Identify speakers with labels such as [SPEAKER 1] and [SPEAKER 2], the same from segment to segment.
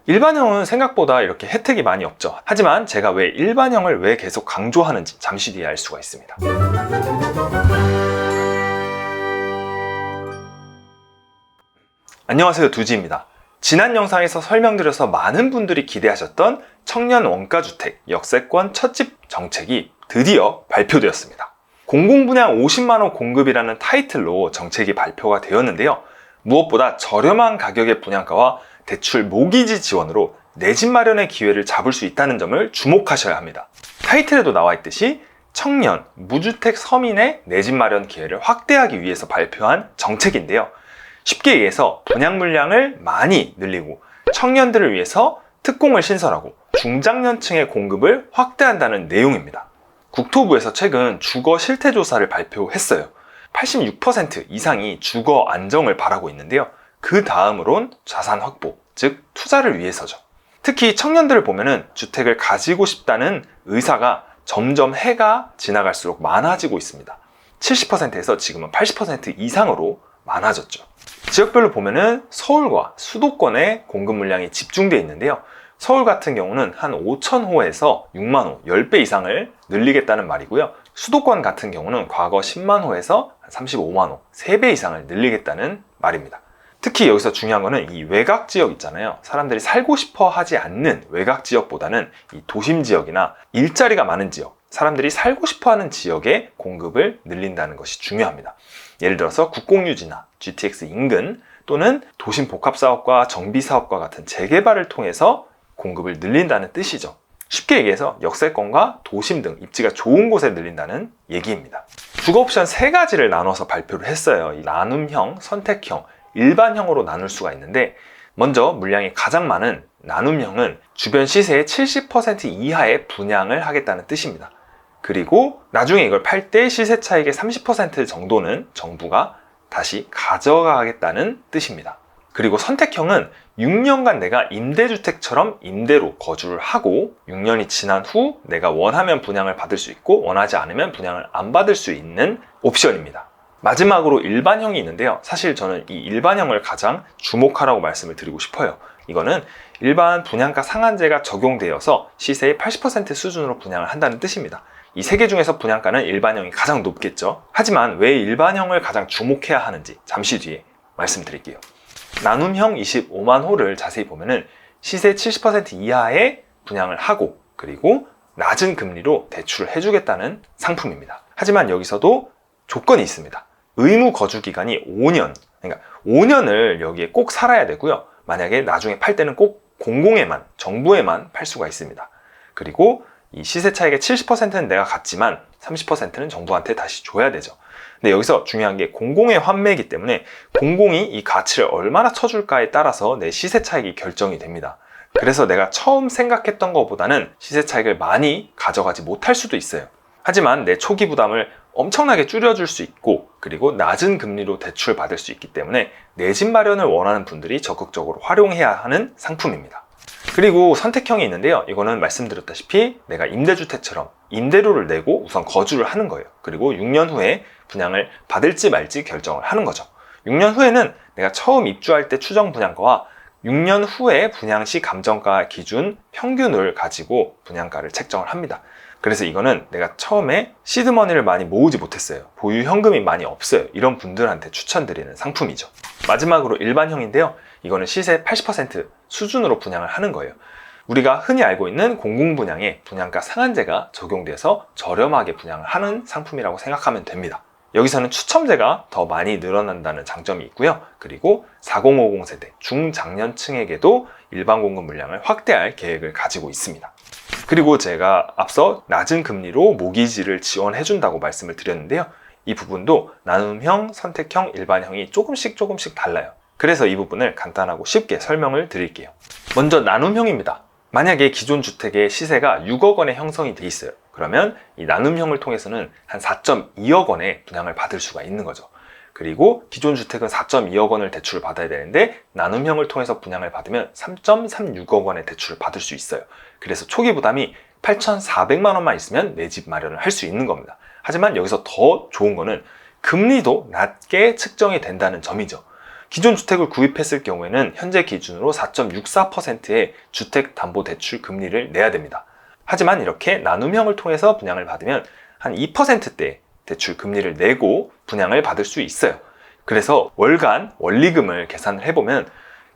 [SPEAKER 1] 일반형은 생각보다 이렇게 혜택이 많이 없죠. 하지만 제가 왜 일반형을 왜 계속 강조하는지 잠시 뒤에 알 수가 있습니다. 안녕하세요, 두지입니다. 지난 영상에서 설명드려서 많은 분들이 기대하셨던 청년 원가주택 역세권 첫집 정책이 드디어 발표되었습니다. 공공분양 50만원 공급이라는 타이틀로 정책이 발표가 되었는데요. 무엇보다 저렴한 가격의 분양가와 대출 모기지 지원으로 내 집 마련의 기회를 잡을 수 있다는 점을 주목하셔야 합니다. 타이틀에도 나와 있듯이 청년, 무주택 서민의 내 집 마련 기회를 확대하기 위해서 발표한 정책인데요. 쉽게 얘기해서 분양 물량을 많이 늘리고 청년들을 위해서 특공을 신설하고 중장년층의 공급을 확대한다는 내용입니다. 국토부에서 최근 주거 실태 조사를 발표했어요. 86% 이상이 주거 안정을 바라고 있는데요. 그 다음으론 자산 확보, 즉 투자를 위해서죠. 특히 청년들을 보면은 주택을 가지고 싶다는 의사가 점점 해가 지나갈수록 많아지고 있습니다. 70%에서 지금은 80% 이상으로 많아졌죠. 지역별로 보면은 서울과 수도권에 공급 물량이 집중되어 있는데요. 서울 같은 경우는 한 5,000호에서 6만 호, 10배 이상을 늘리겠다는 말이고요. 수도권 같은 경우는 과거 10만 호에서 35만 호, 3배 이상을 늘리겠다는 말입니다. 특히 여기서 중요한 거는 이 외곽 지역 있잖아요. 사람들이 살고 싶어 하지 않는 외곽 지역보다는 이 도심 지역이나 일자리가 많은 지역, 사람들이 살고 싶어 하는 지역의 공급을 늘린다는 것이 중요합니다. 예를 들어서 국공유지나 GTX 인근 또는 도심 복합사업과 정비사업과 같은 재개발을 통해서 공급을 늘린다는 뜻이죠. 쉽게 얘기해서 역세권과 도심 등 입지가 좋은 곳에 늘린다는 얘기입니다. 주거 옵션 3가지를 나눠서 발표를 했어요. 이 나눔형, 선택형, 일반형으로 나눌 수가 있는데, 먼저 물량이 가장 많은 나눔형은 주변 시세의 70% 이하의 분양을 하겠다는 뜻입니다. 그리고 나중에 이걸 팔 때 시세 차익의 30% 정도는 정부가 다시 가져가겠다는 뜻입니다. 그리고 선택형은 6년간 내가 임대주택처럼 임대로 거주를 하고 6년이 지난 후 내가 원하면 분양을 받을 수 있고 원하지 않으면 분양을 안 받을 수 있는 옵션입니다. 마지막으로 일반형이 있는데요. 사실 저는 이 일반형을 가장 주목하라고 말씀을 드리고 싶어요. 이거는 일반 분양가 상한제가 적용되어서 시세의 80% 수준으로 분양을 한다는 뜻입니다. 이 3개 중에서 분양가는 일반형이 가장 높겠죠. 하지만 왜 일반형을 가장 주목해야 하는지 잠시 뒤에 말씀드릴게요. 나눔형 25만 호를 자세히 보면은 시세 70% 이하의 분양을 하고 그리고 낮은 금리로 대출을 해주겠다는 상품입니다. 하지만 여기서도 조건이 있습니다. 의무 거주 기간이 5년, 그러니까 5년을 여기에 꼭 살아야 되고요. 만약에 나중에 팔 때는 꼭 공공에만, 정부에만 팔 수가 있습니다. 그리고 이 시세 차익의 70%는 내가 갖지만 30%는 정부한테 다시 줘야 되죠. 근데 여기서 중요한 게 공공의 환매이기 때문에 공공이 이 가치를 얼마나 쳐줄까에 따라서 내 시세 차익이 결정이 됩니다. 그래서 내가 처음 생각했던 것보다는 시세 차익을 많이 가져가지 못할 수도 있어요. 하지만 내 초기 부담을 엄청나게 줄여줄 수 있고 그리고 낮은 금리로 대출 받을 수 있기 때문에 내 집 마련을 원하는 분들이 적극적으로 활용해야 하는 상품입니다. 그리고 선택형이 있는데요. 이거는 말씀드렸다시피 내가 임대주택처럼 임대료를 내고 우선 거주를 하는 거예요. 그리고 6년 후에 분양을 받을지 말지 결정을 하는 거죠. 6년 후에는 내가 처음 입주할 때 추정 분양가와 6년 후에 분양시 감정가 기준 평균을 가지고 분양가를 책정을 합니다. 그래서 이거는 내가 처음에 시드머니를 많이 모으지 못했어요. 보유 현금이 많이 없어요. 이런 분들한테 추천드리는 상품이죠. 마지막으로 일반형인데요. 이거는 시세 80% 수준으로 분양을 하는 거예요. 우리가 흔히 알고 있는 공공분양에 분양가 상한제가 적용돼서 저렴하게 분양을 하는 상품이라고 생각하면 됩니다. 여기서는 추첨제가 더 많이 늘어난다는 장점이 있고요. 그리고 4050 세대 중장년층에게도 일반 공급 물량을 확대할 계획을 가지고 있습니다. 그리고 제가 앞서 낮은 금리로 모기지를 지원해준다고 말씀을 드렸는데요. 이 부분도 나눔형, 선택형, 일반형이 조금씩 달라요. 그래서 이 부분을 간단하고 쉽게 설명을 드릴게요. 먼저 나눔형입니다. 만약에 기존 주택의 시세가 6억 원에 형성이 돼 있어요. 그러면 이 나눔형을 통해서는 한 4.2억 원의 분양을 받을 수가 있는 거죠. 그리고 기존 주택은 4.2억 원을 대출을 받아야 되는데 나눔형을 통해서 분양을 받으면 3.36억 원의 대출을 받을 수 있어요. 그래서 초기 부담이 8,400만 원만 있으면 내 집 마련을 할 수 있는 겁니다. 하지만 여기서 더 좋은 거는 금리도 낮게 측정이 된다는 점이죠. 기존 주택을 구입했을 경우에는 현재 기준으로 4.64%의 주택담보대출 금리를 내야 됩니다. 하지만 이렇게 나눔형을 통해서 분양을 받으면 한 2%대 대출 금리를 내고 분양을 받을 수 있어요. 그래서 월간 원리금을 계산을 해보면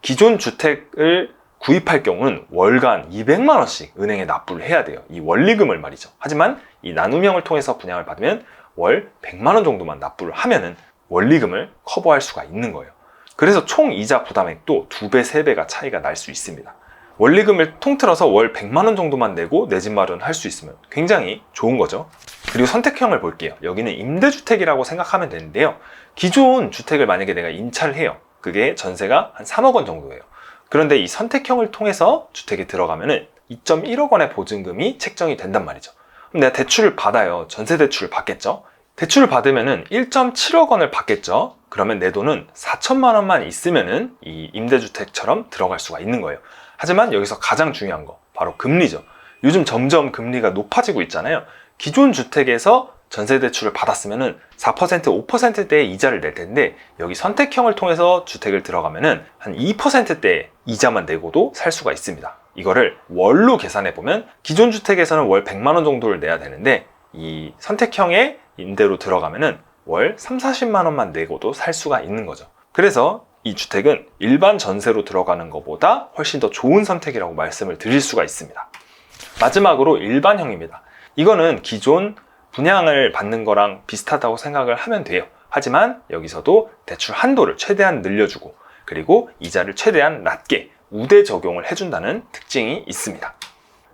[SPEAKER 1] 기존 주택을 구입할 경우는 월간 200만 원씩 은행에 납부를 해야 돼요. 이 원리금을 말이죠. 하지만 이 나눔형을 통해서 분양을 받으면 월 100만 원 정도만 납부를 하면은 원리금을 커버할 수가 있는 거예요. 그래서 총 이자 부담액도 2배, 3배가 차이가 날 수 있습니다. 원리금을 통틀어서 월 100만 원 정도만 내고 내 집 마련할 수 있으면 굉장히 좋은 거죠. 그리고 선택형을 볼게요. 여기는 임대주택이라고 생각하면 되는데요. 기존 주택을 만약에 내가 인차를 해요. 그게 전세가 한 3억 원 정도예요. 그런데 이 선택형을 통해서 주택에 들어가면은 2.1억 원의 보증금이 책정이 된단 말이죠. 그럼 내가 대출을 받아요. 전세 대출을 받겠죠. 대출을 받으면은 1.7억 원을 받겠죠. 그러면 내 돈은 4천만 원만 있으면은 이 임대주택처럼 들어갈 수가 있는 거예요. 하지만 여기서 가장 중요한 거 바로 금리죠. 요즘 점점 금리가 높아지고 있잖아요. 기존 주택에서 전세 대출을 받았으면은 4%, 5%대의 이자를 낼 텐데 여기 선택형을 통해서 주택을 들어가면은 한 2%대의 이자만 내고도 살 수가 있습니다. 이거를 월로 계산해 보면 기존 주택에서는 월 100만 원 정도를 내야 되는데 이 선택형의 임대로 들어가면은 월 3, 40만 원만 내고도 살 수가 있는 거죠. 그래서 이 주택은 일반 전세로 들어가는 것보다 훨씬 더 좋은 선택이라고 말씀을 드릴 수가 있습니다. 마지막으로 일반형입니다. 이거는 기존 분양을 받는 거랑 비슷하다고 생각을 하면 돼요. 하지만 여기서도 대출 한도를 최대한 늘려주고 그리고 이자를 최대한 낮게 우대 적용을 해준다는 특징이 있습니다.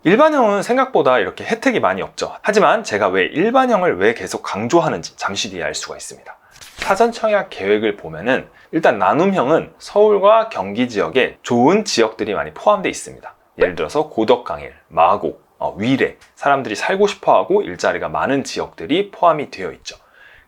[SPEAKER 1] 일반형은 생각보다 이렇게 혜택이 많이 없죠. 하지만 제가 왜 일반형을 왜 계속 강조하는지 잠시 뒤에 알 수가 있습니다. 사전 청약 계획을 보면은 일단 나눔형은 서울과 경기 지역에 좋은 지역들이 많이 포함되어 있습니다. 예를 들어서 고덕강일, 마곡, 위례, 사람들이 살고 싶어하고 일자리가 많은 지역들이 포함이 되어 있죠.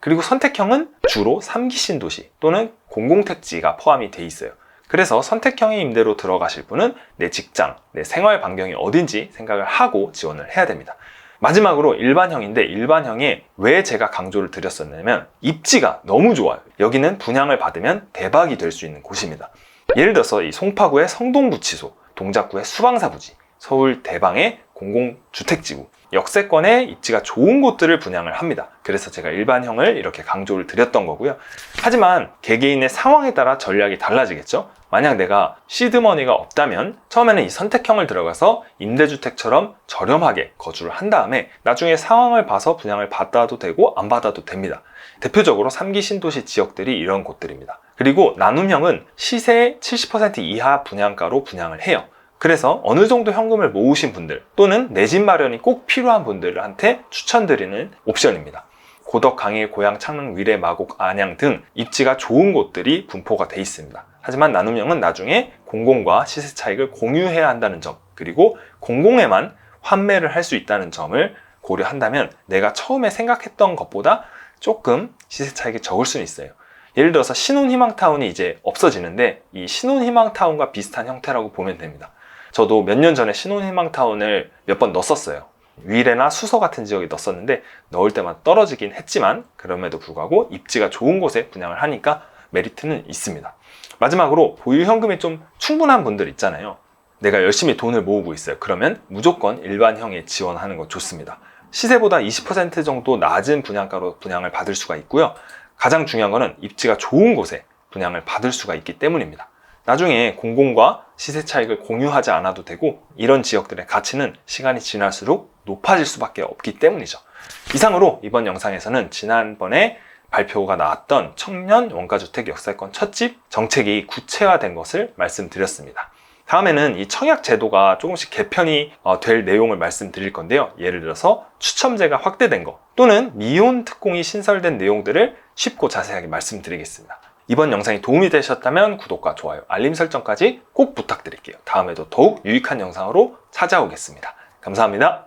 [SPEAKER 1] 그리고 선택형은 주로 3기 신도시 또는 공공택지가 포함이 되어 있어요. 그래서 선택형의 임대로 들어가실 분은 내 직장, 내 생활 반경이 어딘지 생각을 하고 지원을 해야 됩니다. 마지막으로 일반형인데 일반형에 왜 제가 강조를 드렸었냐면 입지가 너무 좋아요. 여기는 분양을 받으면 대박이 될 수 있는 곳입니다. 예를 들어서 이 송파구의 성동구치소, 동작구의 수방사부지, 서울 대방의 공공주택지구, 역세권의 입지가 좋은 곳들을 분양을 합니다. 그래서 제가 일반형을 이렇게 강조를 드렸던 거고요. 하지만 개개인의 상황에 따라 전략이 달라지겠죠. 만약 내가 시드머니가 없다면 처음에는 이 선택형을 들어가서 임대주택처럼 저렴하게 거주를 한 다음에 나중에 상황을 봐서 분양을 받아도 되고 안 받아도 됩니다. 대표적으로 3기 신도시 지역들이 이런 곳들입니다. 그리고 나눔형은 시세의 70% 이하 분양가로 분양을 해요. 그래서 어느 정도 현금을 모으신 분들 또는 내 집 마련이 꼭 필요한 분들한테 추천드리는 옵션입니다. 고덕, 강일, 고양, 창릉, 위례, 마곡, 안양 등 입지가 좋은 곳들이 분포가 돼 있습니다. 하지만 나눔형은 나중에 공공과 시세 차익을 공유해야 한다는 점, 그리고 공공에만 환매를 할 수 있다는 점을 고려한다면 내가 처음에 생각했던 것보다 조금 시세 차익이 적을 수는 있어요. 예를 들어서 신혼희망타운이 이제 없어지는데 이 신혼희망타운과 비슷한 형태라고 보면 됩니다. 저도 몇 년 전에 신혼희망타운을 몇 번 넣었어요. 위례나 수서 같은 지역에 넣었는데 넣을 때마다 떨어지긴 했지만 그럼에도 불구하고 입지가 좋은 곳에 분양을 하니까 메리트는 있습니다. 마지막으로 보유현금이 좀 충분한 분들 있잖아요. 내가 열심히 돈을 모으고 있어요. 그러면 무조건 일반형에 지원하는 거 좋습니다. 시세보다 20% 정도 낮은 분양가로 분양을 받을 수가 있고요. 가장 중요한 거는 입지가 좋은 곳에 분양을 받을 수가 있기 때문입니다. 나중에 공공과 시세 차익을 공유하지 않아도 되고 이런 지역들의 가치는 시간이 지날수록 높아질 수밖에 없기 때문이죠. 이상으로 이번 영상에서는 지난번에 발표가 나왔던 청년 원가주택 역세권 첫집 정책이 구체화된 것을 말씀드렸습니다. 다음에는 이 청약 제도가 조금씩 개편이 될 내용을 말씀드릴 건데요. 예를 들어서 추첨제가 확대된 거 또는 미혼 특공이 신설된 내용들을 쉽고 자세하게 말씀드리겠습니다. 이번 영상이 도움이 되셨다면 구독과 좋아요, 알림 설정까지 꼭 부탁드릴게요. 다음에도 더욱 유익한 영상으로 찾아오겠습니다. 감사합니다.